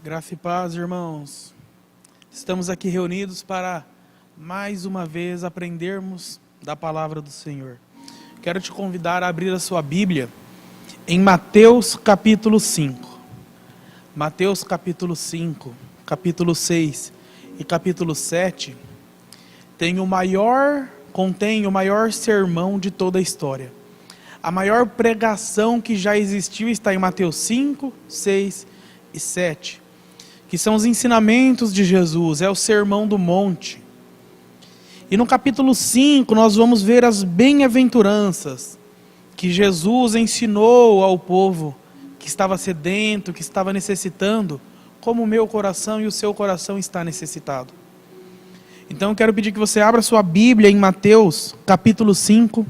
Graça e paz, irmãos. Estamos aqui reunidos para, mais uma vez, aprendermos da palavra do Senhor. Quero te convidar a abrir a sua Bíblia em Mateus capítulo 5. Mateus capítulo 5, capítulo 6 e capítulo 7 contém o maior sermão de toda a história. A maior pregação que já existiu está em Mateus 5, 6 e 7. Que são os ensinamentos de Jesus, é o Sermão do Monte. E no capítulo 5 nós vamos ver as bem-aventuranças que Jesus ensinou ao povo que estava sedento, que estava necessitando, como o meu coração e o seu coração está necessitado. Então eu quero pedir que você abra sua Bíblia em Mateus capítulo 5.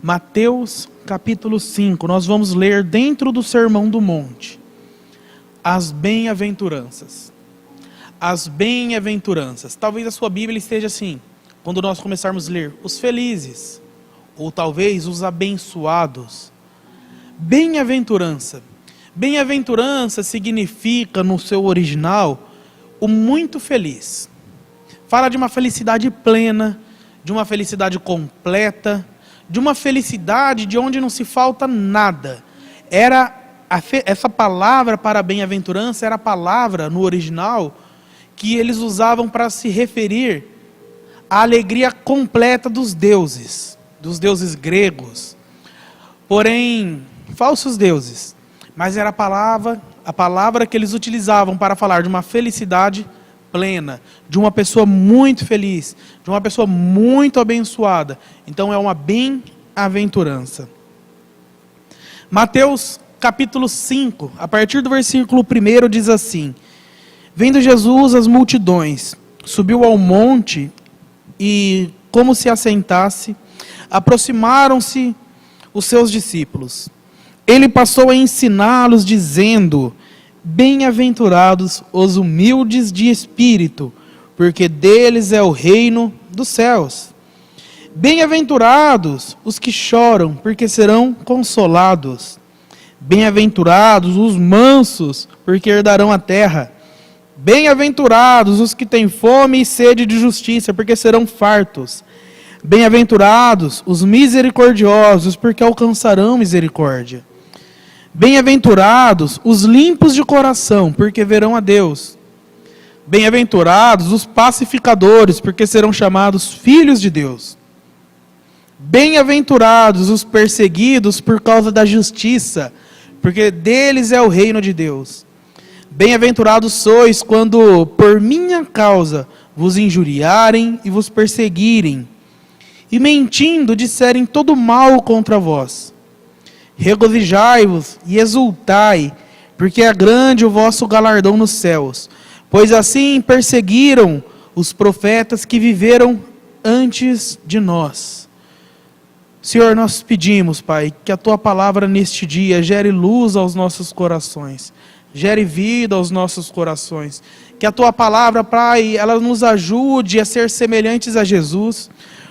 Mateus capítulo 5, nós vamos ler dentro do Sermão do Monte. As bem-aventuranças. As bem-aventuranças. Talvez a sua Bíblia esteja assim, quando nós começarmos a ler, os felizes, ou talvez os abençoados. Bem-aventurança. Bem-aventurança significa, no seu original, o muito feliz. Fala de uma felicidade plena, de uma felicidade completa, de uma felicidade de onde não se falta nada. Essa palavra para bem-aventurança era a palavra, no original, que eles usavam para se referir à alegria completa dos deuses gregos. Porém, falsos deuses. Mas era a palavra que eles utilizavam para falar de uma felicidade plena, de uma pessoa muito feliz, de uma pessoa muito abençoada. Então é uma bem-aventurança. Mateus capítulo 5, a partir do versículo 1 diz assim: Vendo Jesus as multidões, subiu ao monte e, como se assentasse, aproximaram-se os seus discípulos. Ele passou a ensiná-los, dizendo: Bem-aventurados os humildes de espírito, porque deles é o reino dos céus. Bem-aventurados os que choram, porque serão consolados. Bem-aventurados os mansos, porque herdarão a terra. Bem-aventurados os que têm fome e sede de justiça, porque serão fartos. Bem-aventurados os misericordiosos, porque alcançarão misericórdia. Bem-aventurados os limpos de coração, porque verão a Deus. Bem-aventurados os pacificadores, porque serão chamados filhos de Deus. Bem-aventurados os perseguidos por causa da justiça, porque deles é o reino de Deus. Bem-aventurados sois quando por minha causa vos injuriarem e vos perseguirem, e mentindo disserem todo mal contra vós. Regozijai-vos e exultai, porque é grande o vosso galardão nos céus, pois assim perseguiram os profetas que viveram antes de nós. Senhor, nós pedimos, Pai, que a Tua palavra neste dia gere luz aos nossos corações, gere vida aos nossos corações, que a Tua palavra, Pai, ela nos ajude a ser semelhantes a Jesus.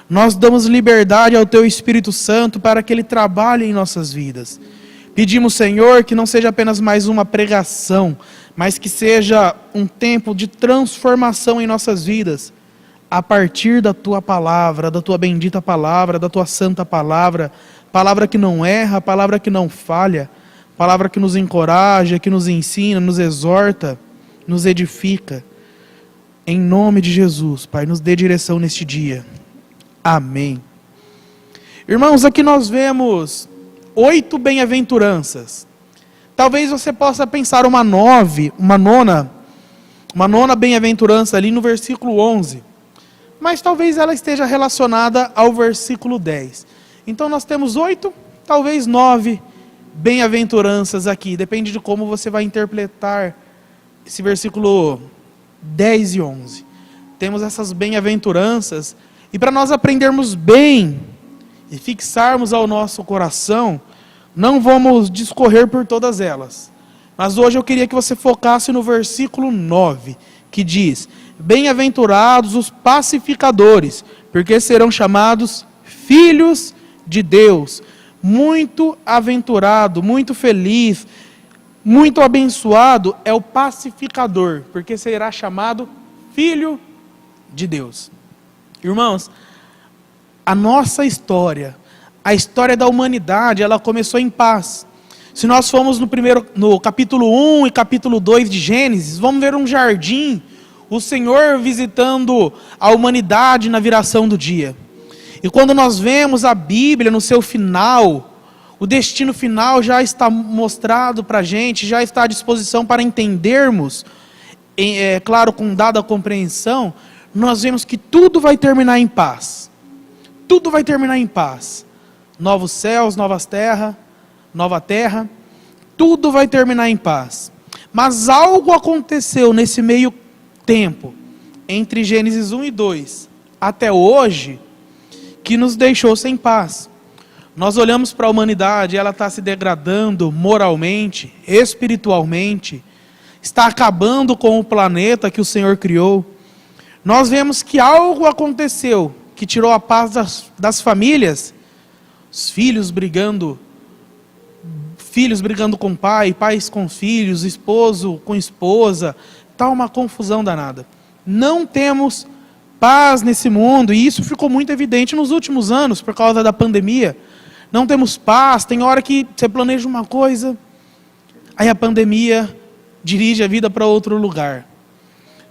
Nós damos liberdade ao Teu Espírito Santo para que Ele trabalhe em nossas vidas. Pedimos, Senhor, que não seja apenas mais uma pregação, mas que seja um tempo de transformação em nossas vidas, a partir da Tua palavra, da Tua bendita palavra, da Tua santa palavra, palavra que não erra, palavra que não falha, palavra que nos encoraja, que nos ensina, nos exorta, nos edifica. Em nome de Jesus, Pai, nos dê direção neste dia. Amém. Irmãos, aqui nós vemos 8 bem-aventuranças. Talvez você possa pensar uma nona bem-aventurança ali no versículo 11. Mas talvez ela esteja relacionada ao versículo 10. Então nós temos 8, talvez 9 bem-aventuranças aqui. Depende de como você vai interpretar esse versículo 10 e 11. Temos essas bem-aventuranças. E para nós aprendermos bem e fixarmos ao nosso coração, não vamos discorrer por todas elas. Mas hoje eu queria que você focasse no versículo 9, que diz: Bem-aventurados os pacificadores, porque serão chamados filhos de Deus. Muito aventurado, muito feliz, Muito abençoado é o pacificador, porque será chamado filho de Deus. Irmãos, a nossa história, a história da humanidade, ela começou em paz. Se nós formos no capítulo 1 e capítulo 2 de Gênesis, vamos ver um jardim, o Senhor visitando a humanidade na viração do dia. E quando nós vemos a Bíblia no seu final, o destino final já está mostrado para a gente, já está à disposição para entendermos, claro, com dada compreensão, nós vemos que tudo vai terminar em paz. Tudo vai terminar em paz. Novos céus, nova terra, tudo vai terminar em paz. Mas algo aconteceu nesse meio tempo, entre Gênesis 1 e 2, até hoje, que nos deixou sem paz. Nós olhamos para a humanidade, ela está se degradando moralmente, espiritualmente, está acabando com o planeta que o Senhor criou. Nós vemos que algo aconteceu, que tirou a paz das famílias, os filhos brigando com pai, pais com filhos, esposo com esposa, está uma confusão danada. Não temos paz nesse mundo, e isso ficou muito evidente nos últimos anos, por causa da pandemia. Não temos paz, tem hora que você planeja uma coisa, aí a pandemia dirige a vida para outro lugar.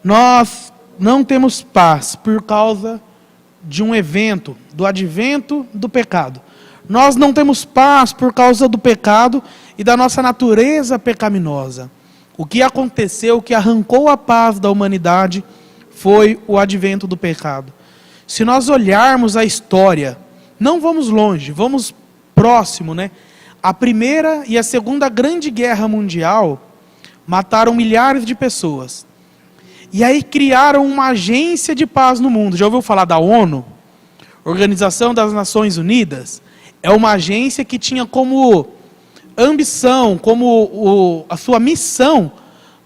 Nós não temos paz por causa de um evento, do advento do pecado. Nós não temos paz por causa do pecado e da nossa natureza pecaminosa. O que aconteceu, o que arrancou a paz da humanidade, foi o advento do pecado. Se nós olharmos a história, não vamos longe, vamos próximo, né? A Primeira e a Segunda Grande Guerra Mundial mataram milhares de pessoas. E aí criaram uma agência de paz no mundo. Já ouviu falar da ONU? Organização das Nações Unidas? É uma agência que tinha como ambição, como a sua missão,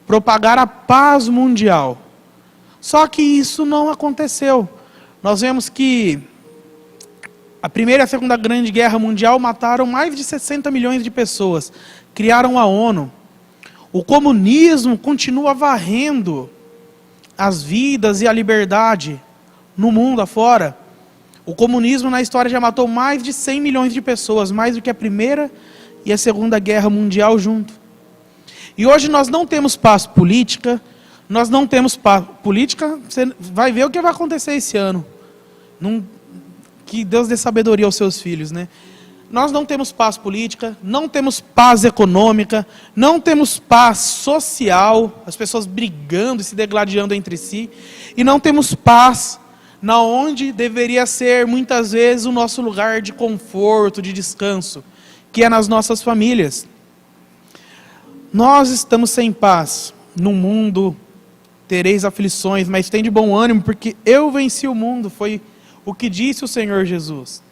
propagar a paz mundial. Só que isso não aconteceu. Nós vemos que a Primeira e a Segunda Grande Guerra Mundial mataram mais de 60 milhões de pessoas. Criaram a ONU. O comunismo continua varrendo as vidas e a liberdade no mundo afora. O comunismo na história já matou mais de 100 milhões de pessoas, mais do que a Primeira e a Segunda Guerra Mundial junto. E hoje nós não temos paz política, nós não temos paz política, você vai ver o que vai acontecer esse ano. Que Deus dê sabedoria aos seus filhos, né? Nós não temos paz política, não temos paz econômica, não temos paz social, as pessoas brigando e se degladiando entre si, e não temos paz na onde deveria ser muitas vezes o nosso lugar de conforto, de descanso, que é nas nossas famílias. Nós estamos sem paz no mundo, tereis aflições, mas tem de bom ânimo, porque eu venci o mundo, foi o que disse o Senhor Jesus.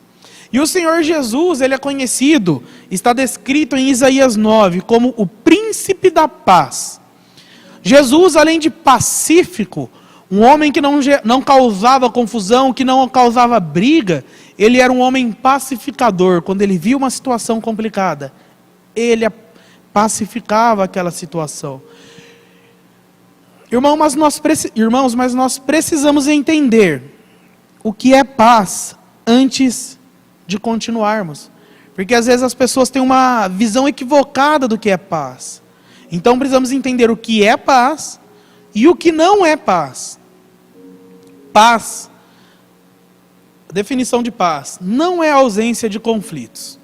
E o Senhor Jesus, ele é conhecido, está descrito em Isaías 9, como o príncipe da paz. Jesus, além de pacífico, um homem que não causava confusão, que não causava briga, ele era um homem pacificador. Quando ele via uma situação complicada, ele pacificava aquela situação. Irmãos, mas nós precisamos entender o que é paz antes de continuarmos. Porque às vezes as pessoas têm uma visão equivocada do que é paz. Então precisamos entender o que é paz e o que não é paz. Paz, a definição de paz, não é a ausência de conflitos.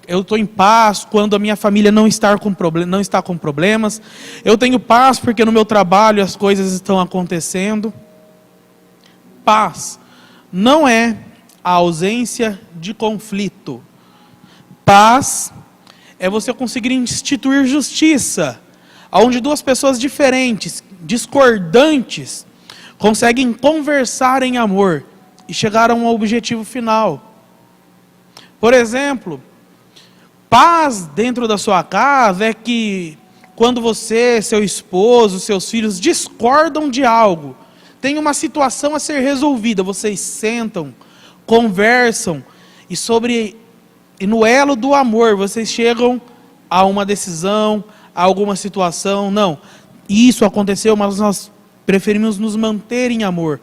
Eu estou em paz quando a minha família não está com problemas. Eu tenho paz porque no meu trabalho as coisas estão acontecendo. Paz não é a ausência de conflito. Paz é você conseguir instituir justiça, onde duas pessoas diferentes, discordantes, conseguem conversar em amor e chegar a um objetivo final. Por exemplo, paz dentro da sua casa é que quando você, seu esposo, seus filhos discordam de algo, tem uma situação a ser resolvida, vocês sentam, conversam e no elo do amor vocês chegam a uma decisão, a alguma situação. Não, isso aconteceu, mas nós preferimos nos manter em amor.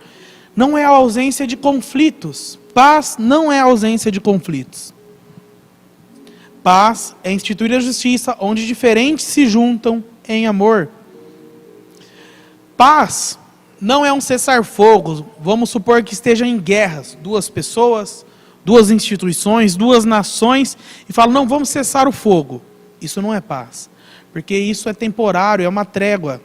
Não é a ausência de conflitos. Paz não é a ausência de conflitos. Paz é instituir a justiça, onde diferentes se juntam em amor. Paz não é um cessar-fogo. Vamos supor que esteja em guerras, duas pessoas, duas instituições, duas nações, e falam, não, vamos cessar o fogo. Isso não é paz, porque isso é temporário, é uma trégua.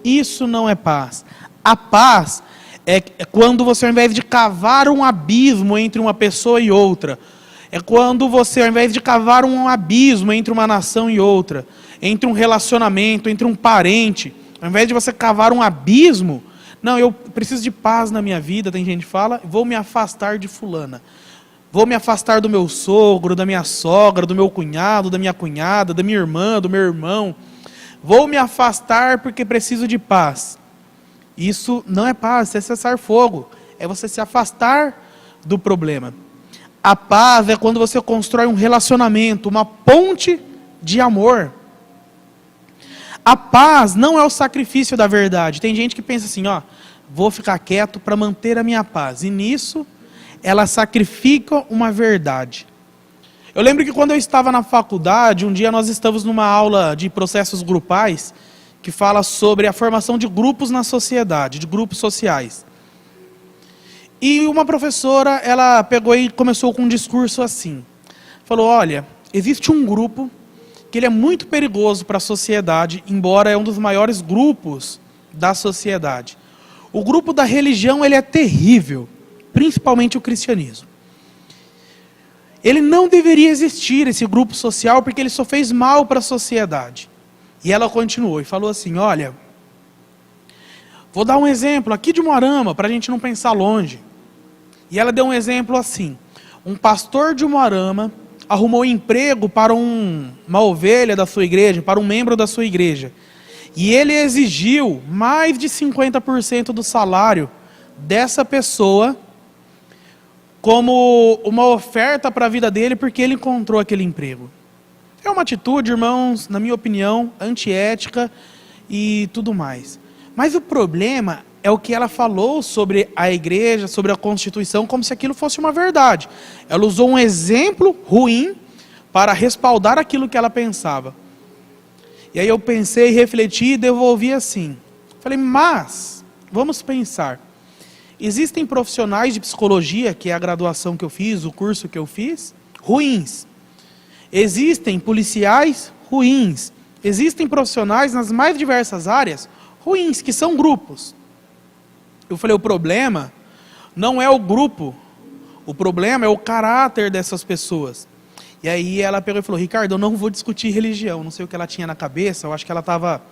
Isso não é paz. A paz é quando você, ao invés de cavar um abismo entre uma pessoa e outra, é quando você, ao invés de cavar um abismo entre uma nação e outra, entre um relacionamento, entre um parente, ao invés de você cavar um abismo, não, eu preciso de paz na minha vida, tem gente que fala, vou me afastar de fulana. Vou me afastar do meu sogro, da minha sogra, do meu cunhado, da minha cunhada, da minha irmã, do meu irmão. Vou me afastar porque preciso de paz. Isso não é paz, isso é cessar fogo. É você se afastar do problema. A paz é quando você constrói um relacionamento, uma ponte de amor. A paz não é o sacrifício da verdade. Tem gente que pensa assim, ó, vou ficar quieto para manter a minha paz. E nisso, ela sacrifica uma verdade. Eu lembro que quando eu estava na faculdade, um dia nós estávamos numa aula de processos grupais, que fala sobre a formação de grupos na sociedade, de grupos sociais. E uma professora, ela pegou e começou com um discurso assim. Falou, olha, existe um grupo que ele é muito perigoso para a sociedade, embora é um dos maiores grupos da sociedade. O grupo da religião, ele é terrível, principalmente o cristianismo. Ele não deveria existir, esse grupo social, porque ele só fez mal para a sociedade. E ela continuou e falou assim, olha, vou dar um exemplo aqui de Umuarama, para a gente não pensar longe. E ela deu um exemplo assim, um pastor de Umuarama arrumou emprego para uma ovelha da sua igreja, para um membro da sua igreja. E ele exigiu mais de 50% do salário dessa pessoa como uma oferta para a vida dele, porque ele encontrou aquele emprego. É uma atitude, irmãos, na minha opinião, antiética e tudo mais. Mas o problema é o que ela falou sobre a igreja, sobre a Constituição, como se aquilo fosse uma verdade. Ela usou um exemplo ruim para respaldar aquilo que ela pensava. E aí eu pensei, refleti e devolvi assim. Falei, mas, vamos pensar. Existem profissionais de psicologia, que é a graduação que eu fiz, o curso que eu fiz, ruins. Existem policiais ruins. Existem profissionais nas mais diversas áreas ruins, que são grupos. Eu falei, o problema não é o grupo, o problema é o caráter dessas pessoas. E aí ela pegou e falou, Ricardo, eu não vou discutir religião, não sei o que ela tinha na cabeça, eu acho que ela estava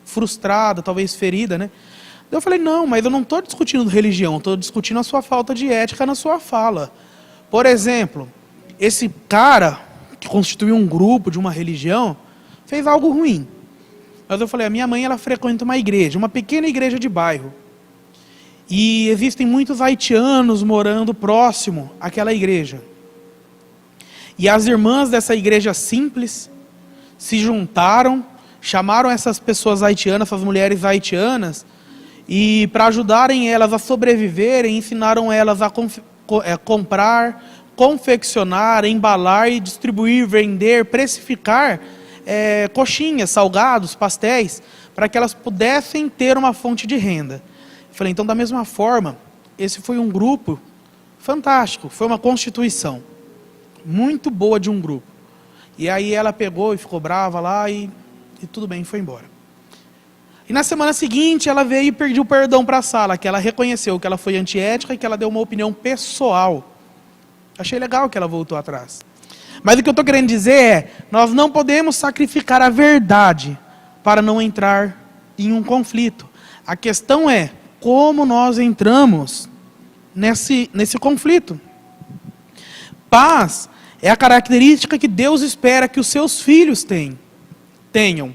frustrada, talvez ferida, né? Eu falei, não, mas eu não estou discutindo religião, estou discutindo a sua falta de ética na sua fala. Por exemplo, esse cara que constituiu um grupo de uma religião, fez algo ruim. Mas eu falei, a minha mãe, ela frequenta uma igreja, uma pequena igreja de bairro. E existem muitos haitianos morando próximo àquela igreja. E as irmãs dessa igreja simples se juntaram, chamaram essas pessoas haitianas, essas mulheres haitianas, e para ajudarem elas a sobreviverem, ensinaram elas a comprar, confeccionar, embalar e distribuir, vender, precificar coxinhas, salgados, pastéis, para que elas pudessem ter uma fonte de renda. Falei, então da mesma forma, esse foi um grupo fantástico, foi uma constituição muito boa de um grupo. E aí ela pegou e ficou brava lá e tudo bem, foi embora. E na semana seguinte ela veio e pediu perdão para a sala, que ela reconheceu que ela foi antiética e que ela deu uma opinião pessoal. Achei legal que ela voltou atrás. Mas o que eu estou querendo dizer é, nós não podemos sacrificar a verdade para não entrar em um conflito. A questão é, como nós entramos nesse conflito? Paz é a característica que Deus espera que os seus filhos tenham.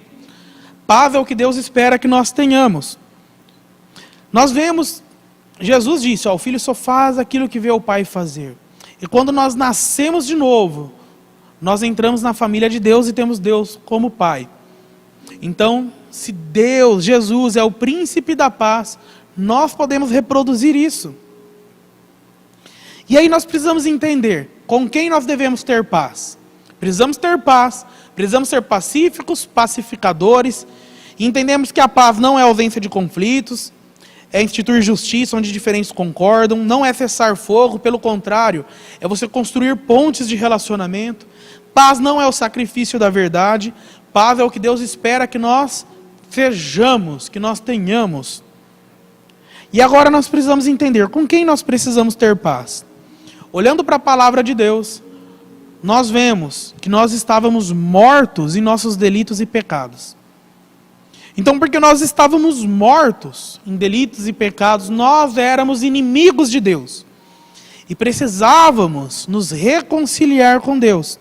Paz é o que Deus espera que nós tenhamos. Nós vemos, Jesus disse, o filho só faz aquilo que vê o pai fazer. E quando nós nascemos de novo, nós entramos na família de Deus e temos Deus como pai. Então, se Deus, Jesus, é o príncipe da paz, nós podemos reproduzir isso. E aí nós precisamos entender com quem nós devemos ter paz. Precisamos ter paz, precisamos ser pacíficos, pacificadores. E entendemos que a paz não é ausência de conflitos, é instituir justiça onde diferentes concordam, não é cessar fogo, pelo contrário, é você construir pontes de relacionamento. Paz não é o sacrifício da verdade, paz é o que Deus espera que nós sejamos, que nós tenhamos. E agora nós precisamos entender com quem nós precisamos ter paz. Olhando para a palavra de Deus, nós vemos que nós estávamos mortos em nossos delitos e pecados. Então, porque nós estávamos mortos em delitos e pecados, nós éramos inimigos de Deus. E precisávamos nos reconciliar com Deus.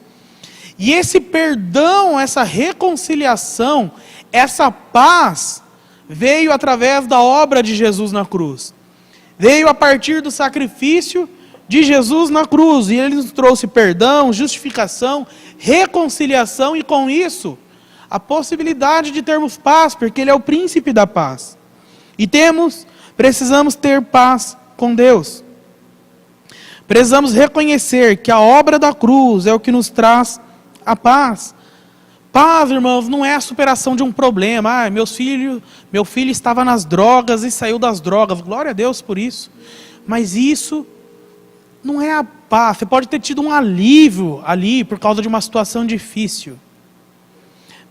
E esse perdão, essa reconciliação, essa paz, veio através da obra de Jesus na cruz. Veio a partir do sacrifício de Jesus na cruz. E Ele nos trouxe perdão, justificação, reconciliação e com isso, a possibilidade de termos paz, porque Ele é o príncipe da paz. E precisamos ter paz com Deus. Precisamos reconhecer que a obra da cruz é o que nos traz a paz. Paz, irmãos, não é a superação de um problema. Meu filho estava nas drogas e saiu das drogas. Glória a Deus por isso. Mas isso não é a paz. Você pode ter tido um alívio ali por causa de uma situação difícil.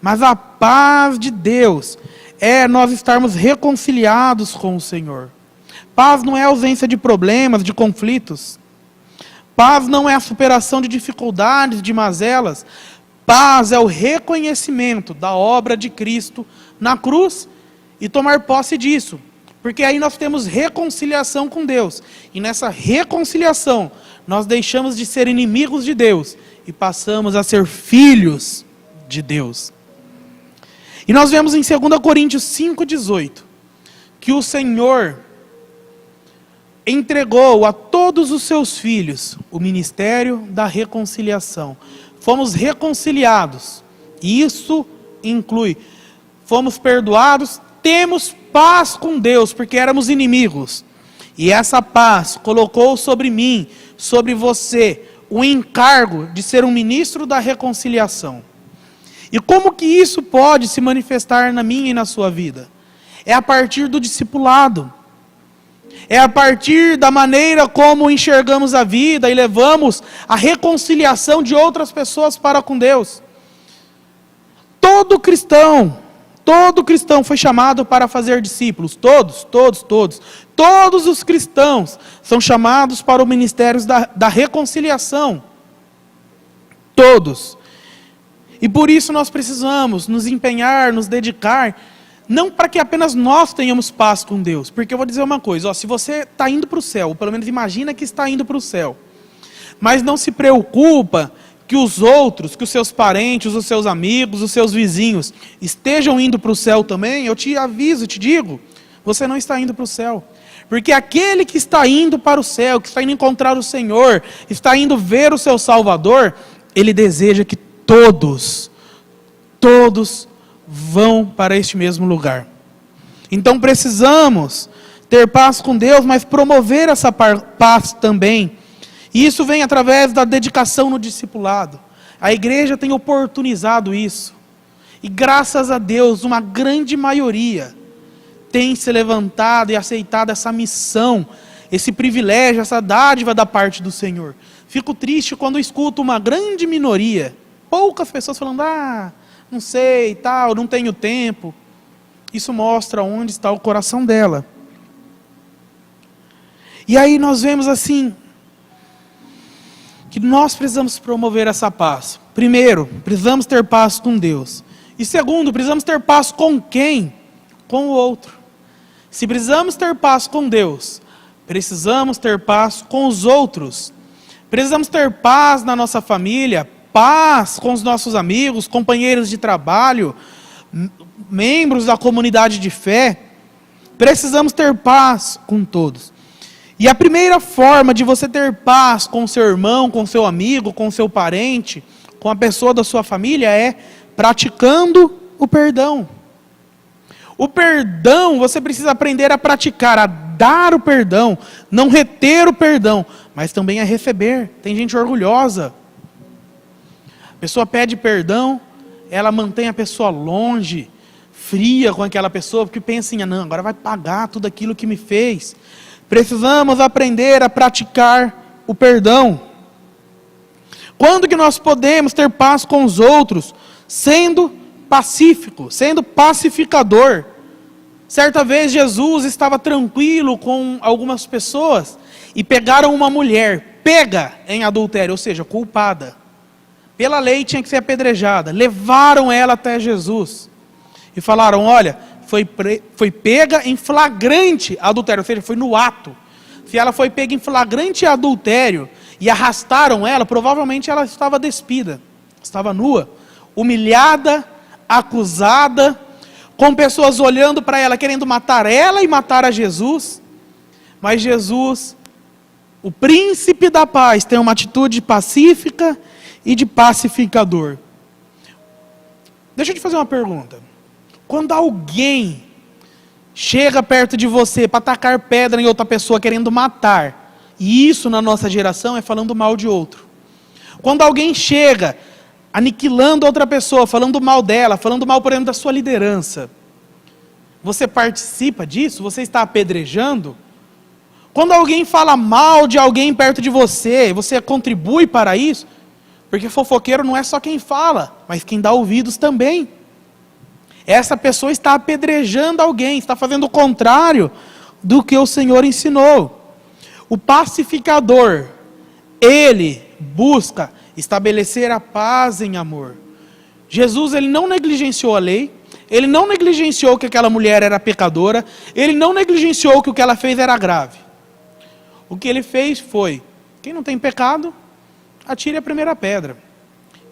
Mas a paz de Deus é nós estarmos reconciliados com o Senhor. Paz não é a ausência de problemas, de conflitos. Paz não é a superação de dificuldades, de mazelas. Paz é o reconhecimento da obra de Cristo na cruz e tomar posse disso. Porque aí nós temos reconciliação com Deus. E nessa reconciliação, nós deixamos de ser inimigos de Deus e passamos a ser filhos de Deus. E nós vemos em 2 Coríntios 5,18, que o Senhor entregou a todos os seus filhos o ministério da reconciliação. Fomos reconciliados, e isso inclui, fomos perdoados, temos paz com Deus, porque éramos inimigos. E essa paz colocou sobre mim, sobre você, o encargo de ser um ministro da reconciliação. E como que isso pode se manifestar na minha e na sua vida? É a partir do discipulado. É a partir da maneira como enxergamos a vida e levamos a reconciliação de outras pessoas para com Deus. Todo cristão foi chamado para fazer discípulos. Todos. Todos os cristãos são chamados para o ministério da reconciliação. Todos. E por isso nós precisamos nos empenhar, nos dedicar, não para que apenas nós tenhamos paz com Deus. Porque eu vou dizer uma coisa, se você está indo para o céu, ou pelo menos imagina que está indo para o céu, mas não se preocupa que os outros, que os seus parentes, os seus amigos, os seus vizinhos estejam indo para o céu também, eu te aviso, te digo, você não está indo para o céu. Porque aquele que está indo para o céu, que está indo encontrar o Senhor, está indo ver o seu Salvador, ele deseja que todos vão para este mesmo lugar. Então precisamos ter paz com Deus, mas promover essa paz também. E isso vem através da dedicação no discipulado. A igreja tem oportunizado isso. E graças a Deus, uma grande maioria tem se levantado e aceitado essa missão, esse privilégio, essa dádiva da parte do Senhor. Fico triste quando escuto uma grande minoria, poucas pessoas falando, não sei, tal, não tenho tempo. Isso mostra onde está o coração dela. E aí nós vemos assim, que nós precisamos promover essa paz. Primeiro, precisamos ter paz com Deus. E segundo, precisamos ter paz com quem? Com o outro. Se precisamos ter paz com Deus, precisamos ter paz com os outros. Precisamos ter paz na nossa família, paz com os nossos amigos, companheiros de trabalho, membros da comunidade de fé. Precisamos ter paz com todos. E a primeira forma de você ter paz com seu irmão, com seu amigo, com seu parente, com a pessoa da sua família é praticando o perdão. O perdão, você precisa aprender a praticar, a dar o perdão, não reter o perdão, mas também a receber. Tem gente orgulhosa. A pessoa pede perdão, ela mantém a pessoa longe, fria com aquela pessoa, porque pensa assim, não, agora vai pagar tudo aquilo que me fez. Precisamos aprender a praticar o perdão. Quando que nós podemos ter paz com os outros? Sendo pacífico, sendo pacificador. Certa vez Jesus estava tranquilo com algumas pessoas e pegaram uma mulher pega em adultério, ou seja, culpada. Pela lei tinha que ser apedrejada. Levaram ela até Jesus e falaram, olha, foi pega em flagrante adultério, ou seja, foi no ato. Se ela foi pega em flagrante adultério e arrastaram ela, provavelmente ela estava despida, estava nua, humilhada, acusada, com pessoas olhando para ela, querendo matar ela e matar a Jesus. Mas Jesus, o príncipe da paz, tem uma atitude pacífica e de pacificador. Deixa eu te fazer uma pergunta. Quando alguém chega perto de você para tacar pedra em outra pessoa querendo matar, e isso na nossa geração é falando mal de outro. Quando alguém chega aniquilando outra pessoa, falando mal dela, falando mal, por exemplo, da sua liderança, você participa disso? Você está apedrejando? Quando alguém fala mal de alguém perto de você, você contribui para isso? Porque fofoqueiro não é só quem fala, mas quem dá ouvidos também. Essa pessoa está apedrejando alguém, está fazendo o contrário do que o Senhor ensinou. O pacificador, ele busca estabelecer a paz em amor. Jesus, ele não negligenciou a lei, ele não negligenciou que aquela mulher era pecadora, ele não negligenciou que o que ela fez era grave. O que ele fez foi, quem não tem pecado, atire a primeira pedra.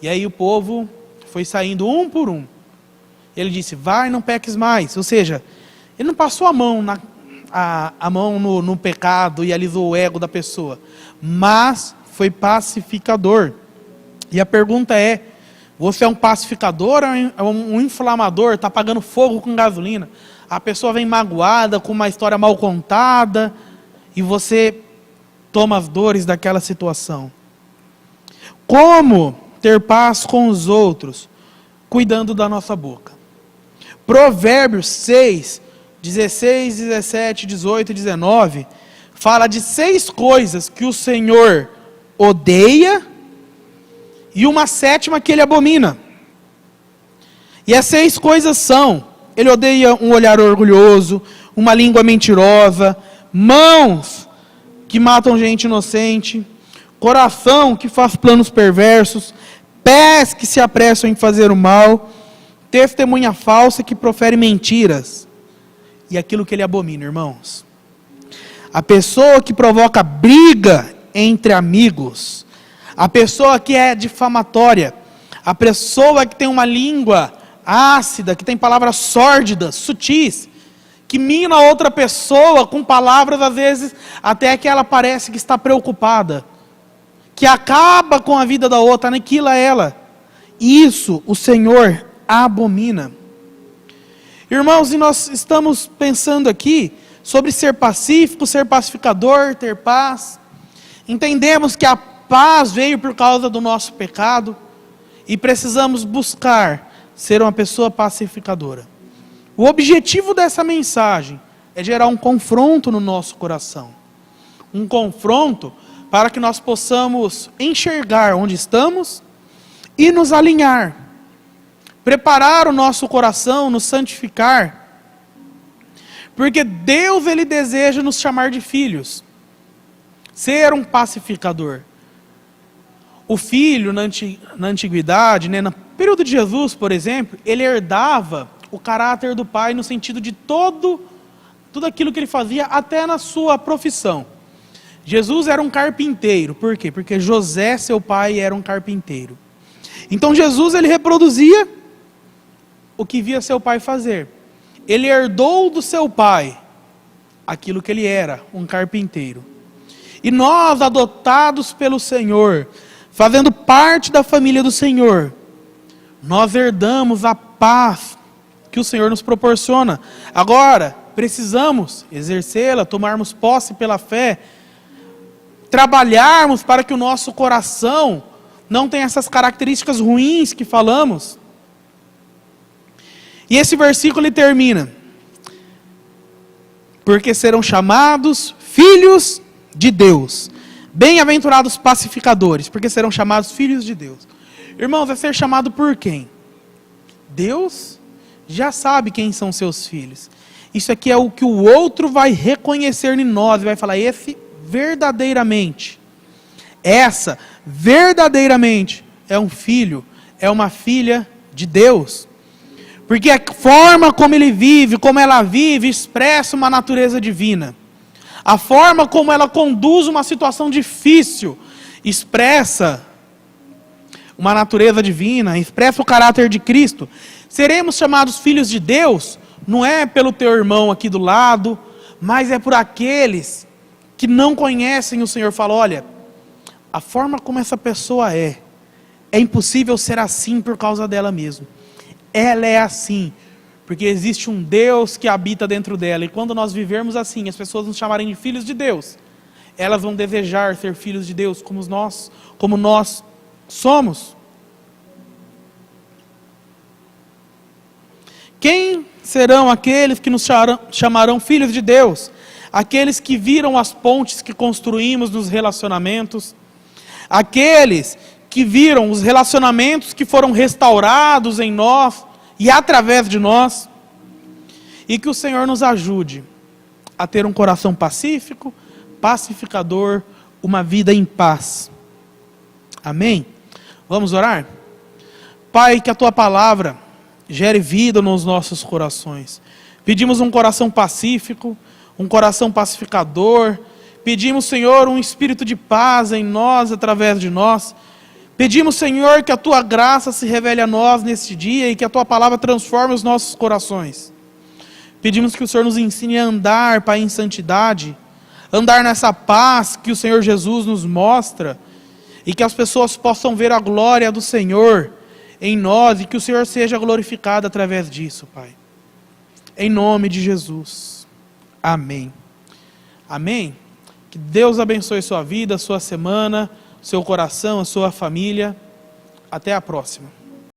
E aí o povo foi saindo um por um. Ele disse, vai, não peques mais. Ou seja, ele não passou a mão no pecado e alisou o ego da pessoa, mas foi pacificador. E a pergunta é, você é um pacificador ou um inflamador, está apagando fogo com gasolina? A pessoa vem magoada, com uma história mal contada, e você toma as dores daquela situação. Como ter paz com os outros? Cuidando da nossa boca. Provérbios 6, 16, 17, 18 e 19, fala de 6 coisas que o Senhor odeia e uma 7ª que ele abomina. E as 6 coisas são, ele odeia um olhar orgulhoso, uma língua mentirosa, mãos que matam gente inocente, coração que faz planos perversos, pés que se apressam em fazer o mal, testemunha falsa que profere mentiras. E aquilo que ele abomina, irmãos. A pessoa que provoca briga entre amigos, a pessoa que é difamatória, a pessoa que tem uma língua ácida, que tem palavras sórdidas, sutis, que mina outra pessoa com palavras, às vezes, até que ela parece que está preocupada, que acaba com a vida da outra, aniquila ela. Isso o Senhor abomina. Irmãos, e nós estamos pensando aqui sobre ser pacífico, ser pacificador, ter paz. Entendemos que a paz veio por causa do nosso pecado e precisamos buscar ser uma pessoa pacificadora. O objetivo dessa mensagem é gerar um confronto no nosso coração. Um confronto para que nós possamos enxergar onde estamos e nos alinhar. Preparar o nosso coração, nos santificar. Porque Deus, ele deseja nos chamar de filhos. Ser um pacificador. O filho, na antiguidade, no período de Jesus, por exemplo, ele herdava o caráter do pai no sentido de tudo aquilo que ele fazia, até na sua profissão. Jesus era um carpinteiro. Por quê? Porque José, seu pai, era um carpinteiro. Então Jesus, ele reproduzia o que via seu pai fazer. Ele herdou do seu pai aquilo que ele era, um carpinteiro. E nós, adotados pelo Senhor, fazendo parte da família do Senhor, nós herdamos a paz que o Senhor nos proporciona. Agora, precisamos exercê-la, tomarmos posse pela fé, trabalharmos para que o nosso coração não tenha essas características ruins que falamos. E esse versículo ele termina: porque serão chamados filhos de Deus. Bem-aventurados pacificadores, porque serão chamados filhos de Deus. Irmãos, é ser chamado por quem? Deus já sabe quem são seus filhos. Isso aqui é o que o outro vai reconhecer em nós, e vai falar: esse verdadeiramente, essa verdadeiramente é um filho, é uma filha de Deus. Porque a forma como ele vive, como ela vive, expressa uma natureza divina. A forma como ela conduz uma situação difícil, expressa uma natureza divina, expressa o caráter de Cristo. Seremos chamados filhos de Deus, não é pelo teu irmão aqui do lado, mas é por aqueles que não conhecem o Senhor. Fala: olha, a forma como essa pessoa é impossível ser assim por causa dela mesma. Ela é assim, porque existe um Deus que habita dentro dela. E quando nós vivermos assim, as pessoas nos chamarem de filhos de Deus, elas vão desejar ser filhos de Deus como nós somos. Quem serão aqueles que nos chamarão filhos de Deus? Aqueles que viram as pontes que construímos nos relacionamentos, aqueles que viram os relacionamentos que foram restaurados em nós e através de nós. E que o Senhor nos ajude a ter um coração pacífico, pacificador, uma vida em paz. Amém? Vamos orar? Pai, que a Tua palavra gere vida nos nossos corações. Pedimos um coração pacífico, um coração pacificador. Pedimos, Senhor, um espírito de paz em nós, através de nós. Pedimos, Senhor, que a Tua graça se revele a nós neste dia e que a Tua palavra transforme os nossos corações. Pedimos que o Senhor nos ensine a andar, Pai, em santidade, andar nessa paz que o Senhor Jesus nos mostra, e que as pessoas possam ver a glória do Senhor em nós, e que o Senhor seja glorificado através disso, Pai. Em nome de Jesus. Amém. Amém. Que Deus abençoe sua vida, sua semana, seu coração, a sua família. Até a próxima.